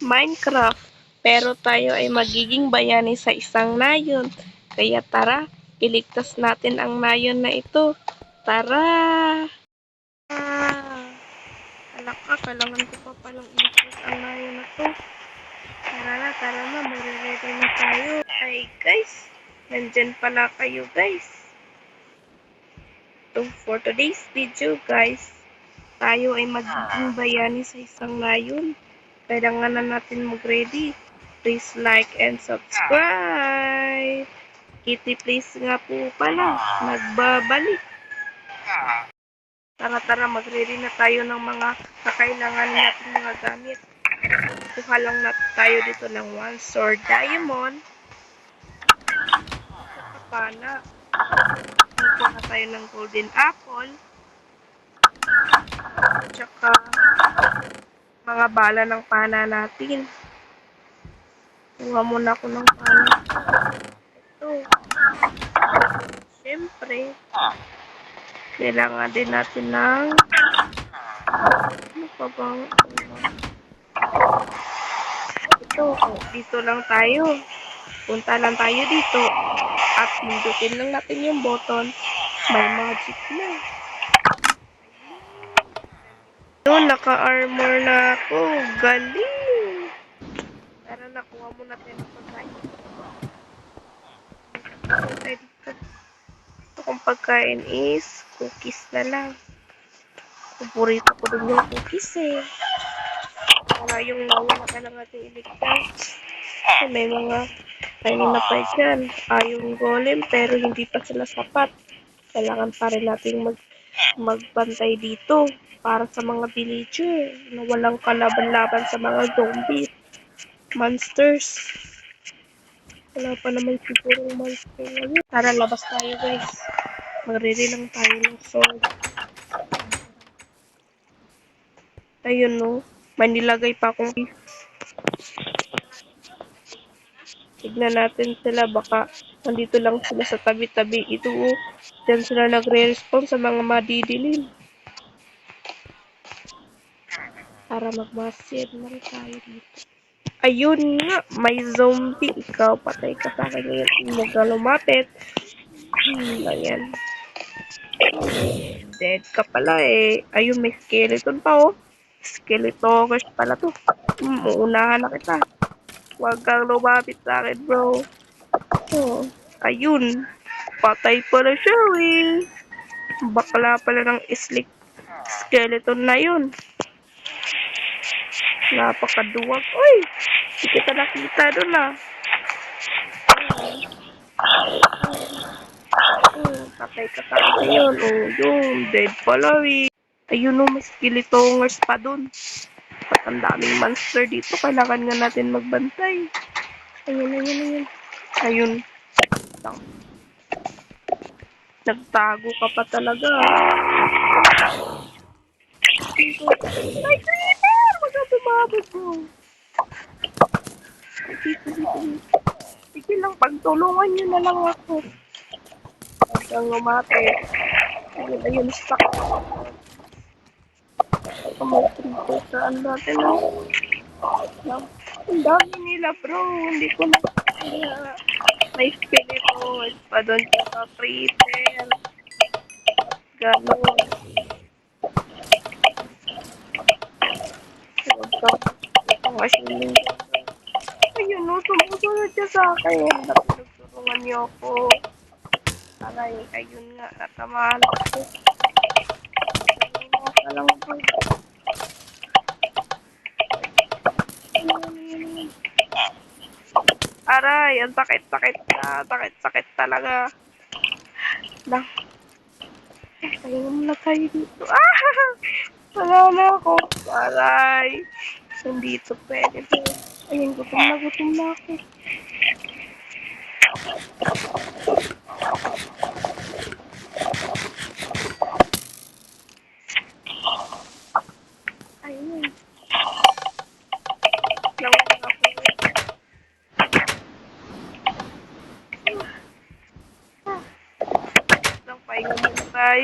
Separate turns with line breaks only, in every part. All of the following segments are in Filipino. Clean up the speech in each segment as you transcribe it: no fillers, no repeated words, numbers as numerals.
Minecraft, pero tayo ay magiging bayani sa isang nayon. Kaya tara, iligtas natin ang nayon na ito. Tara! Alak ka, kailangan ko pa palang iligtas ang nayon na to. Tara na, magre-ready na tayo. Ay guys, nandyan pala kayo guys. So for today's video guys, tayo ay magiging bayani sa isang nayon. Kailangan na natin mag-ready. Please like and subscribe. Kitty please nga po pala, nagbabalik. Tara, mag-ready na tayo ng mga kakailangan natin mga gamit. Kuha lang natin tayo dito ng 1 sword diamond. Kapana. Kuha tayo ng golden apple. Tsaka mga bala ng pana natin. Kuha muna ako ng pana. Ito. Siyempre, kailangan din natin ng ano pa bang ito. Dito lang tayo. Punta lang tayo dito. At pindutin lang natin yung button. May magic na. Yun, naka-armor na ako. Galing! Tara, nakuha mo natin ang pagkain. Ito kong pagkain is cookies na lang. Paborito ko din yung cookies eh. Para yung nawala ka lang natin iligtas. May mga kanina pa dyan. Yung golem pero hindi pa sila sapat. Kailangan pa rin natin magbantay dito para sa mga villager na walang kalaban-laban sa mga zombies, monsters. Wala pa naman sigurong monster ngayon. Tara, labas tayo guys. Mag-ready lang tayo ng sword. Ayun no, may nilagay pa akong tignan natin sila, baka nandito lang sila sa tabi-tabi. Ito dyan sila nagre-respond sa mga madidilim. Para mag-massive na rin tayo dito. Ayun nga, may zombie. Ikaw, patay ka sa akin ngayon. Huwag ka lumapit. Ayan. Dead ka pala eh. Ayun, may skeleton pa oh. Skeletoners pala to. Uunahan na kita. Huwag kang lumapit sa akin, bro. Oh, ayun. Patay pala siya eh. Bakla pala ng skeleton na yun. Napakaduwag. Uy! Hindi kita nakita doon ah. Patay ka talaga yun. Oh, yun. Dead pala eh. Ayun oh, may skeletoners pa doon. At ang daming monster dito. Kailangan nga natin magbantay. Ayun. Ayun. Nagtago ka pa talaga. Ay, creeper! Wag ka tumabot mo. Dito. Sige lang, pagtulungan nyo na lang ako. Huwag kang lumate. Ayun, stuck. Ito may creeper saan natin, no? Ang dami nila, bro. Hindi ko na kaya. May skeleton pa doon sa creeper. Ganon. Huwag kang machine. Ayun, no, sumusunod siya sa akin. Pinagtulungan niyo ako. Aray, ayun nga, natamaan ako. Ayun ka lang po. Aray, ang sakit na. Sakit talaga. Lang. Ayun muna tayo dito. Wala na ako. Aray. Nandito pwede po. Ayun, gutom na ako. Ayun. Lang ako. Lang pahinga muna tayo.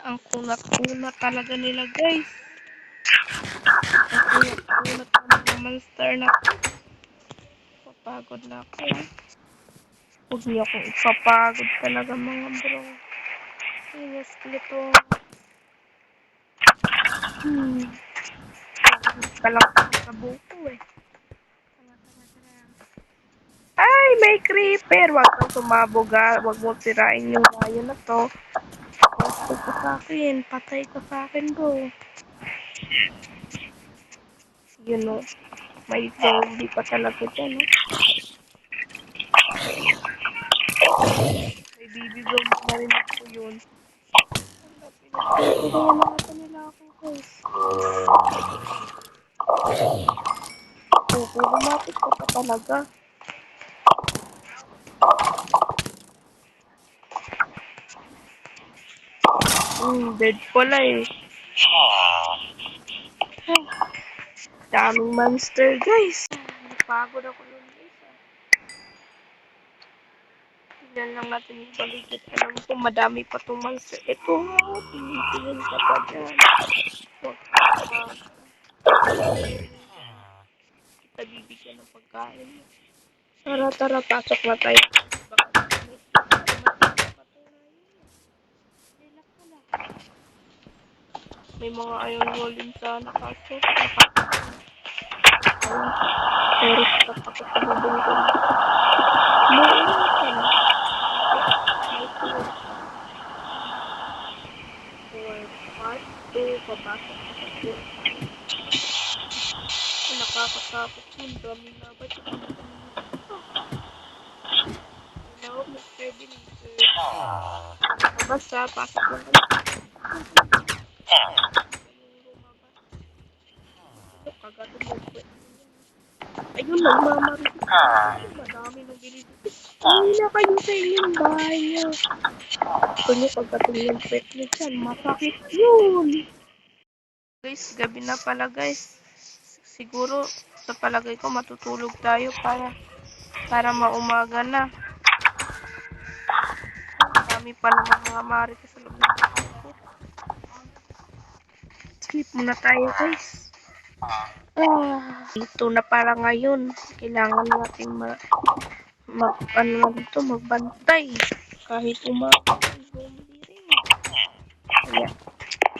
Ang kunat-kunat talaga nila guys. Ang kunat-kunat ng mga monster na to. Papagod na ako. Huwag niyo akong ipapagod talaga mga bro. Yes, ito. Kalang sa buko eh. Ay, may creeper! Huwag kang sumabog ha. Huwag mo sirain yung bayo na to. Gusto ko sa akin. Patay ko sa akin bro. You know, may zombie pa talaga dyan, no? May baby zombie na rin ako yun. Pinagpapagayan na ata nila ako, guys. Lumapit ko pa talaga. Dead pala eh. Daming monster, guys. Napagod ako nun, guys. Tignan lang natin yung paligid. Alam ko, madami pa itong monster. Ito nga, tingin ka pa dyan. Huwag ka pa. Kita bibigyan ng pagkain. Tara, pasok na tayo. Baka may mga iron golem sana kaso. Pero tapos sa bubong ko. Papasok ako. Nakakatakot yun. Daming labat. Hello, Mr. Deliver. Basta, pasok lang kami. Kagatid mo po. Ayun, nagmamarinig. Madami nang binibigay. Hindi na kayo sa inyong bahay niyo. Gusto niyo pagdating yung pet niyo dyan. Masakit yun. Guys, gabi na pala guys. Siguro sa palagay ko matutulog tayo para maumaga na. Dami pa naman mga marites sa loob ng bahay ko. Sleep muna tayo guys. Ito na para ngayon. Kailangan natin magbantay. Kahit umaga yung zombie rin. Kaya,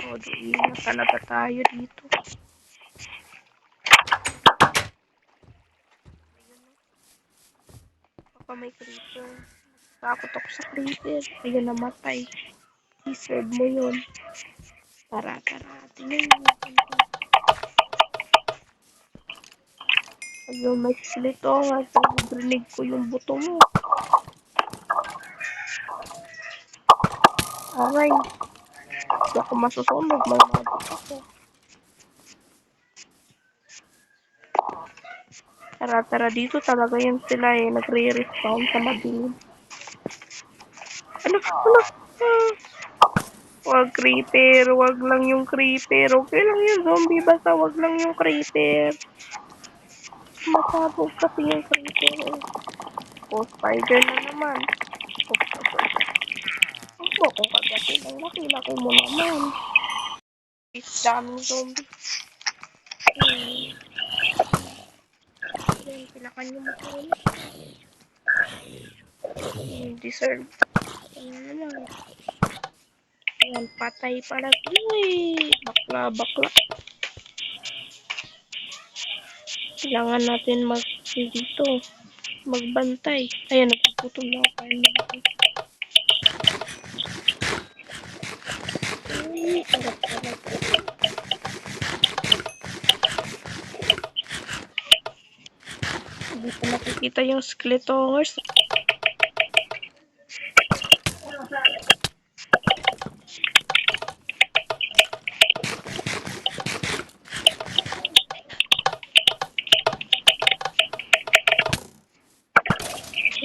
doon na talaga tayo dito. Baka may creeper. Takot ako sa creeper. Ayun, namatay. I-serve mo yun. Tara. Tingnan mo. Ayun, may silito nga. Narinig ko yung buto mo. Aray. Hindi ako masusunog. May magic ako. Tara, dito talaga yun sila eh. Nagre-respawn sa madilim. Ano? Wag creeper. Wag lang yung creeper. Okay lang yung zombie. Basta wag lang yung creeper. Masabog kasi yung creeper. O, spider na naman. Huwag mo kung kagatin. Ang laki-laki mo naman. Daming zombie. Yan, pilakan nyo mo ko. Deserve. Ayan. Ayan, patay pala. Uy, bakla. Kailangan natin magbantay. Ayan, nagpuputol na ako. Uy, sarap. Hindi pa nakikita yung skeletongers.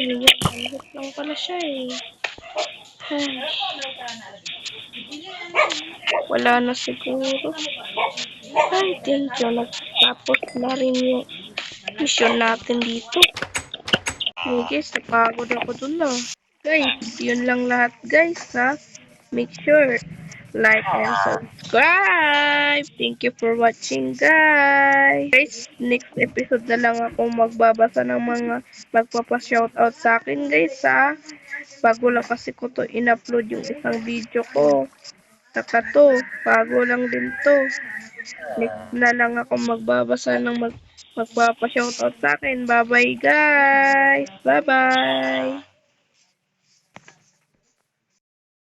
Ayan, malit lang pala siya eh. Wala na siguro. Ay, thank you. Nagtapos na rin yung mission natin dito. Okay guys, napagod ako dun na. Guys, yun lang lahat guys ha. Make sure like and subscribe. Thank you for watching, guys. Guys, next episode na lang ako magbabasa ng mga magpapa-shoutout sa akin, guys, ha. Bago lang kasi ko to in-upload yung isang video ko. Saka to, bago lang din to. Next na lang ako magbabasa ng magpapa-shoutout sa akin. Bye-bye, guys. Bye-bye.